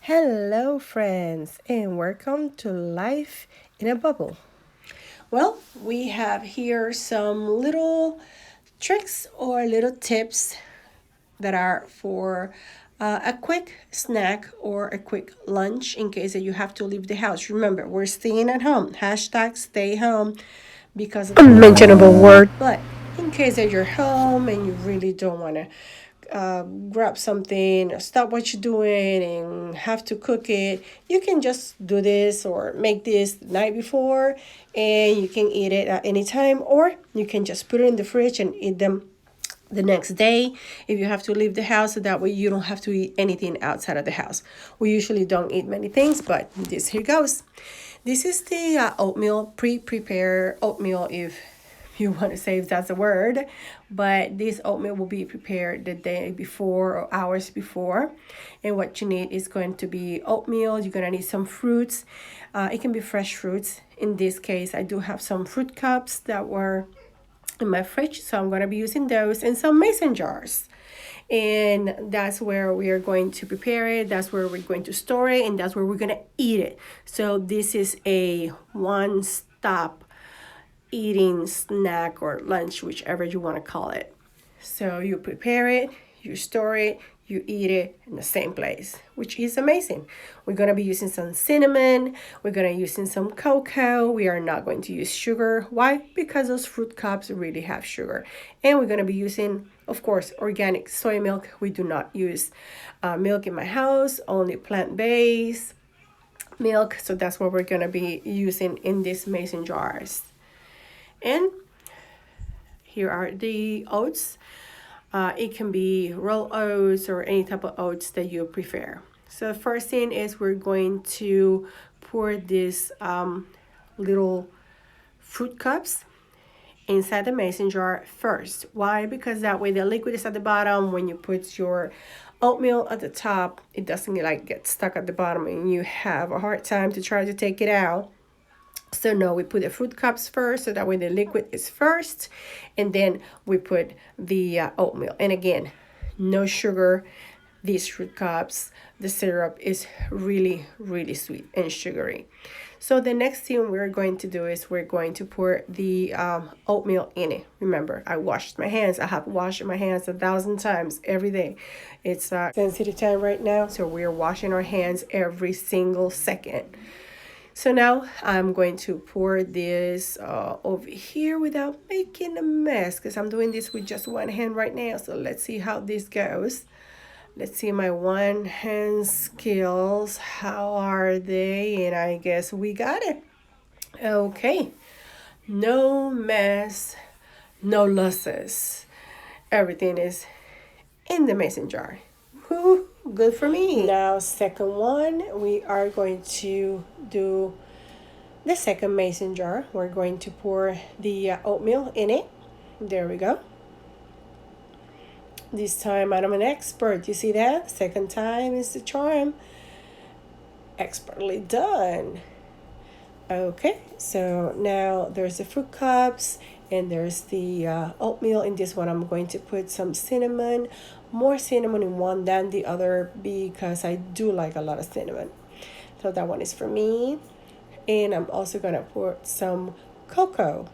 Hello, friends, and welcome to Life in a Bubble. Well, we have here some little tricks or little tips that are for a quick snack or a quick lunch in case that you have to leave the house. Remember, we're staying at home. Hashtag stay home because of unmentionable word. But in case that you're home and you really don't want to grab something or stop what you're doing and have to cook it, you can just do this or make this the night before and you can eat it at any time, or you can just put it in the fridge and eat them the next day if you have to leave the house, so that way you don't have to eat anything outside of the house. We usually don't eat many things, but this here goes. This is the oatmeal, pre-prepared oatmeal, if you want to say if that's a word, but this oatmeal will be prepared the day before or hours before. And what you need is going to be oatmeal. You're going to need some fruits. It can be fresh fruits. In this case, I do have some fruit cups that were in my fridge, so I'm going to be using those, and some mason jars. And that's where we are going to prepare it, that's where we're going to store it, and that's where we're going to eat it. So this is a one-stop eating snack or lunch, whichever you want to call it. So you prepare it, you store it, you eat it in the same place, which is amazing. We're going to be using some cinnamon. We're going to be using some cocoa. We are not going to use sugar. Why? Because those fruit cups really have sugar. And we're going to be using, of course, organic soy milk. We do not use milk in my house, only plant-based milk. So that's what we're going to be using in these mason jars. And here are the oats. It can be rolled oats or any type of oats that you prefer. So the first thing is we're going to pour this little fruit cups inside the mason jar first. Why? Because that way the liquid is at the bottom. When you put your oatmeal at the top, it doesn't get stuck at the bottom and you have a hard time to try to take it out. So no, we put the fruit cups first, so that way the liquid is first, and then we put the oatmeal. And again, no sugar. These fruit cups, the syrup is really, really sweet and sugary. So the next thing we're going to do is we're going to pour the oatmeal in it. Remember, I washed my hands. I have washed my hands 1,000 times every day. It's sensitive time right now, so we're washing our hands every single second. So now I'm going to pour this over here without making a mess, because I'm doing this with just one hand right now. So let's see how this goes. Let's see my one hand skills. How are they? And I guess we got it. Okay. No mess, no losses. Everything is in the mason jar. Whew, good for me. Now, second one, we are going to do the second mason jar. We're going to pour the oatmeal in it. There we go. This time I'm an expert. You see that? Second time is the charm. Expertly done. Okay, so now there's the fruit cups and there's the oatmeal. In this one, I'm going to put some cinnamon, more cinnamon in one than the other because I do like a lot of cinnamon. So that one is for me. And I'm also going to put some cocoa.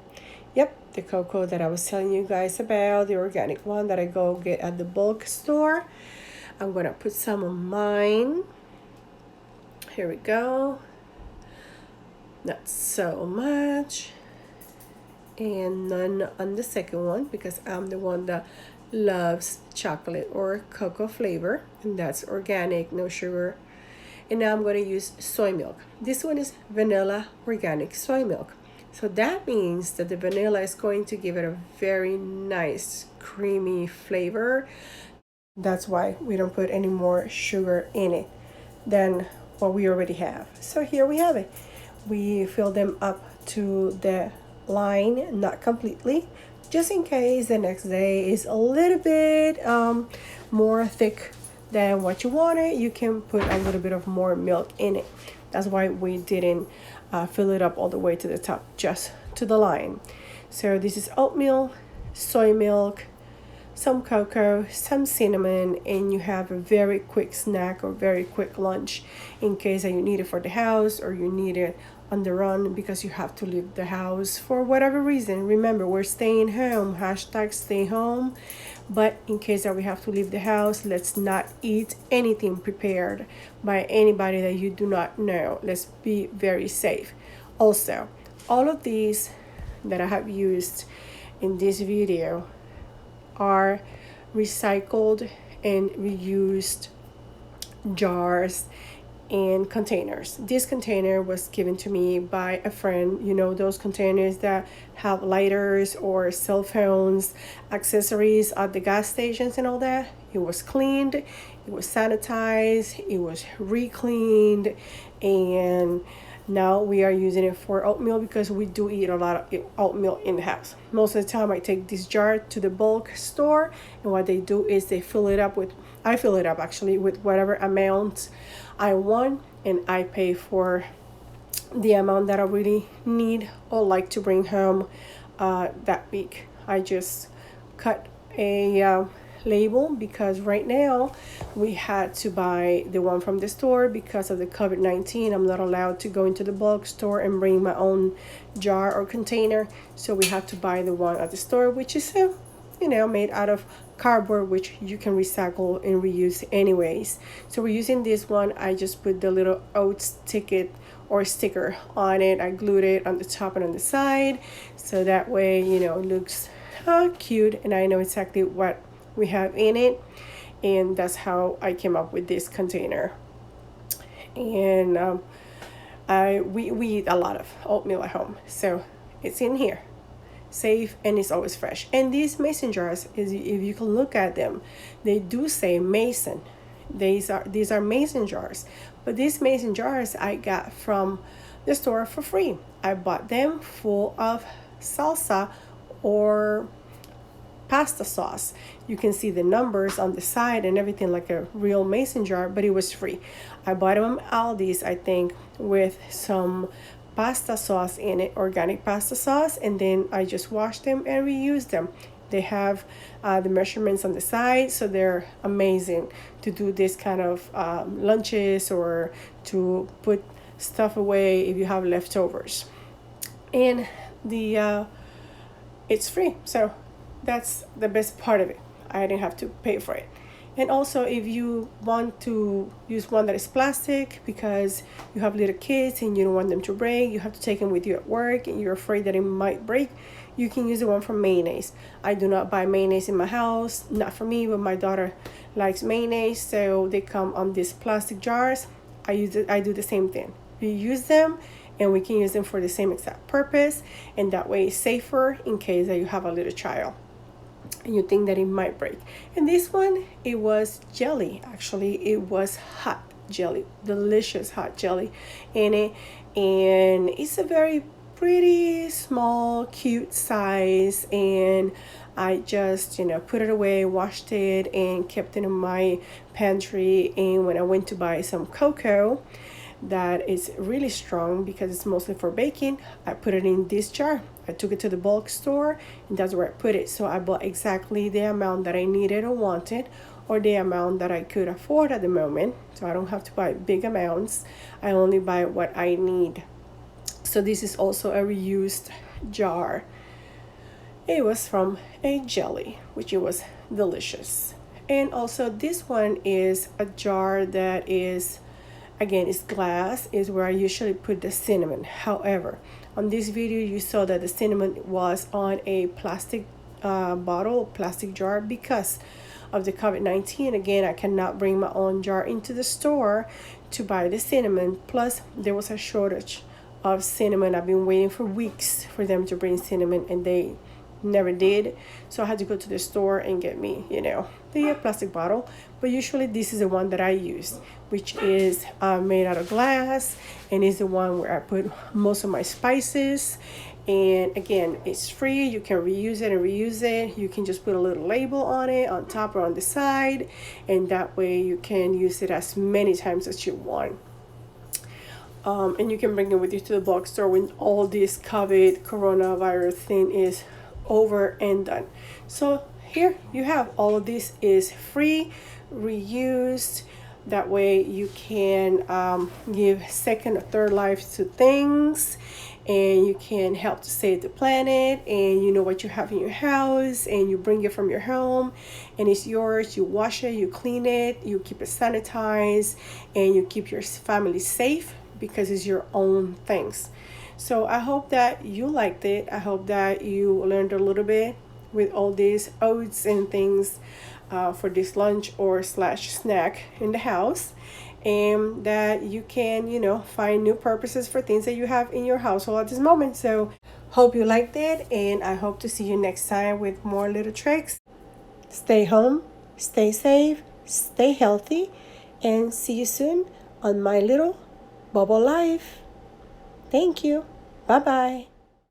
Yep, the cocoa that I was telling you guys about, the organic one that I go get at the bulk store. I'm going to put some on mine. Here we go. Not so much. And none on the second one because I'm the one that loves chocolate or cocoa flavor. And that's organic, no sugar. And now I'm going to use soy milk. This one is vanilla organic soy milk. So that means that the vanilla is going to give it a very nice creamy flavor. That's why we don't put any more sugar in it than what we already have. So here we have it. We fill them up to the line, not completely, just in case the next day is a little bit more thick than what you wanted. You can put a little bit of more milk in it. That's why we didn't fill it up all the way to the top, just to the line. So this is oatmeal, soy milk, some cocoa, some cinnamon, and you have a very quick snack or very quick lunch in case that you need it for the house or you need it on the run because you have to leave the house for whatever reason. Remember, we're staying home, hashtag stay home. But in case that we have to leave the house, let's not eat anything prepared by anybody that you do not know. Let's be very safe. Also, all of these that I have used in this video are recycled and reused jars and containers. This container was given to me by a friend. You know, those containers that have lighters or cell phones, accessories at the gas stations and all that. It was cleaned, it was sanitized, it was re-cleaned, and now we are using it for oatmeal because we do eat a lot of oatmeal in the house. Most of the time I take this jar to the bulk store, and what they do is they fill it up with, I fill it up actually with whatever amount I want, and I pay for the amount that I really need or like to bring home that week. I just cut a label because right now we had to buy the one from the store because of the COVID-19. I'm not allowed to go into the bulk store and bring my own jar or container, so we have to buy the one at the store, which is made out of cardboard, which you can recycle and reuse anyways. So we're using this one. I just put the little Oats ticket or sticker on it. I glued it on the top and on the side, so that way it looks cute and I know exactly what we have in it. And that's how I came up with this container. And we eat a lot of oatmeal at home, so it's in here, safe, and it's always fresh. And these mason jars, if you can look at them, they do say mason. These are mason jars, but these mason jars I got from the store for free. I bought them full of salsa or pasta sauce. You can see the numbers on the side and everything like a real mason jar, but it was free. I bought them at Aldi's, I think, with some pasta sauce in it, organic pasta sauce, and then I just washed them and reused them. They have the measurements on the side, so they're amazing to do this kind of lunches or to put stuff away if you have leftovers. And it's free, so that's the best part of it. I didn't have to pay for it. And also, if you want to use one that is plastic because you have little kids and you don't want them to break, you have to take them with you at work and you're afraid that it might break, you can use the one for mayonnaise. I do not buy mayonnaise in my house, not for me, but my daughter likes mayonnaise, so they come on these plastic jars. I do the same thing. We use them and we can use them for the same exact purpose, and that way it's safer in case that you have a little child and you think that it might break. And this one, it was jelly. Actually, it was hot jelly, delicious hot jelly in it, and it's a very pretty small cute size, and I just put it away, washed it, and kept it in my pantry. And when I went to buy some cocoa that is really strong because it's mostly for baking, I put it in this jar. I took it to the bulk store and that's where I put it. So I bought exactly the amount that I needed or wanted, or the amount that I could afford at the moment. So I don't have to buy big amounts. I only buy what I need. So this is also a reused jar. It was from a jelly, which it was delicious. And also this one is a jar that is, again, it's glass, is where I usually put the cinnamon. However, on this video you saw that the cinnamon was on a plastic bottle, plastic jar, because of the COVID-19. Again, I cannot bring my own jar into the store to buy the cinnamon. Plus, there was a shortage of cinnamon. I've been waiting for weeks for them to bring cinnamon, and they never did. So I had to go to the store and get me, the plastic bottle. But usually this is the one that I use, which is made out of glass, and is the one where I put most of my spices. And again, it's free. You can reuse it and reuse it. You can just put a little label on it, on top or on the side, and that way you can use it as many times as you want. And you can bring it with you to the bulk store when all this COVID coronavirus thing is over and done. So here you have all of this is free, reused. That way you can give second or third life to things, and you can help to save the planet, and you know what you have in your house, and you bring it from your home and it's yours. You wash it, you clean it, you keep it sanitized, and you keep your family safe because it's your own things. So I hope that you liked it. I hope that you learned a little bit with all these oats and things for this lunch or slash snack in the house, and that you can, you know, find new purposes for things that you have in your household at this moment. So hope you liked it, and I hope to see you next time with more little tricks. Stay home, stay safe, stay healthy, and see you soon on my little bubble life. Thank you. Bye bye.